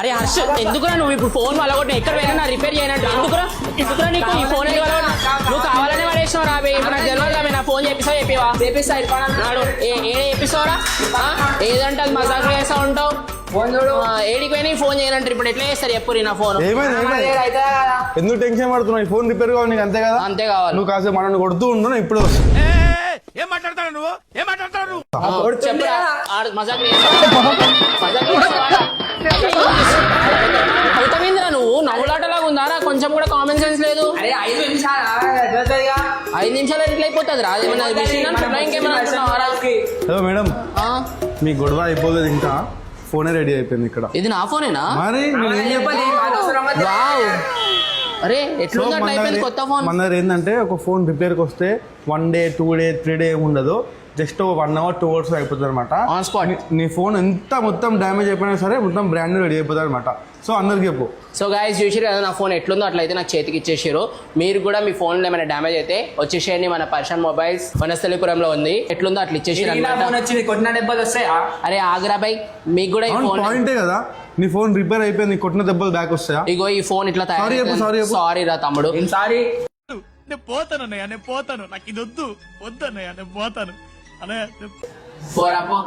అరే హర్ష ఎందుకురా నువ్వు ఇప్పుడు ఫోన్ వలగొట్టి ఎక్కడ పోయినా రిపేర్ చేయనంటే ఎందుకురా నీకు ఈ ఫోన్ ఎందుకు నువ్వు కావాలనే పడేసినావు రాబే ఇప్పుడు నాకు తెలియదు నా ఫోన్ చెప్పిస్తావా నాడు ఏడే చెప్పిస్తావురా ఏదంటే అది మజాకు చేస్తా ఉంటావు ఫోన్ చూడు ఏడికి పోయినా ఫోన్ చేయనంటారు ఇప్పుడు ఎట్లా చేస్తారు చెప్పు నా ఫోన్ ఎందుకు టెన్షన్ పడుతున్నావు ఈ ఫోన్ రిపేర్ కావాలి నీకు అంతే కదా అంతే కావాలి నువ్వు కాసేపు మనల్ని కొడుతూ ఉండు ఇప్పుడు ఏం మాట్లాడతాడు నువ్వు ఏం మాట్లాడతాడు అవుతామేంద్రా నువ్వు నవ్వులాటలాగా ఉందారా కొంచెం కూడా కామన్ సెన్స్ లేదు 5 నిమిషాలు ఎట్లా అయిపోతుంది రా హలో మేడం మీ గొడవ అయిపోలేదు ఇంకా ఫోనే రెడీ అయిపోయింది ఇక్కడ ఇది నా ఫోనేనా మరి అరే ఎట్లా అయిపోయింది కొత్త ఫోన్ మన దగ్గర ఏంటంటే ఒక ఫోన్ రిపేర్కి వస్తే 1 డే 2 డే 3 డే ఉండదు జస్ట్ 1 అవర్ 2 అవర్స్ అయిపోతుంది అనమాట ఆన్ స్పాట్ నీ ఫోన్ ఎంత మొత్తం డ్యామేజ్ అయిపోయినా సరే మొత్తం బ్రాండ్ రెడీ అయిపోతుంది అనమాట సో అందరికి చెప్పు సో గైస్ చూసారు కదా నా ఫోన్ ఎట్లుందో అట్లయితే నాకు చేతికి ఇచ్చేసారు మీరు కూడా మీ ఫోన్లో ఏమైనా డ్యామేజ్ అయితే వచ్చేసేయండి మన పర్షన్ మొబైల్స్ వనస్థలిపురంలో ఉంది ఎట్లుందో అట్లా ఇచ్చేసారు అరే ఆగ్రా బై మీకు కూడా ఈ ఫోన్ పాయింటే కదా నీ ఫోన్ రిపేర్ అయిపోయింది కొట్టిన దెబ్బలు బ్యాక్ వస్తాయా ఇగో ఈ ఫోన్ ఇట్లా తయారు సారీ రా తమ్ముడు సారీ నేను పోతాను అన్నయ్య నేను పోతాను నాకు ఇది వద్దన్నయ్య నేను పోతాను అన్నయ్య పోరాపో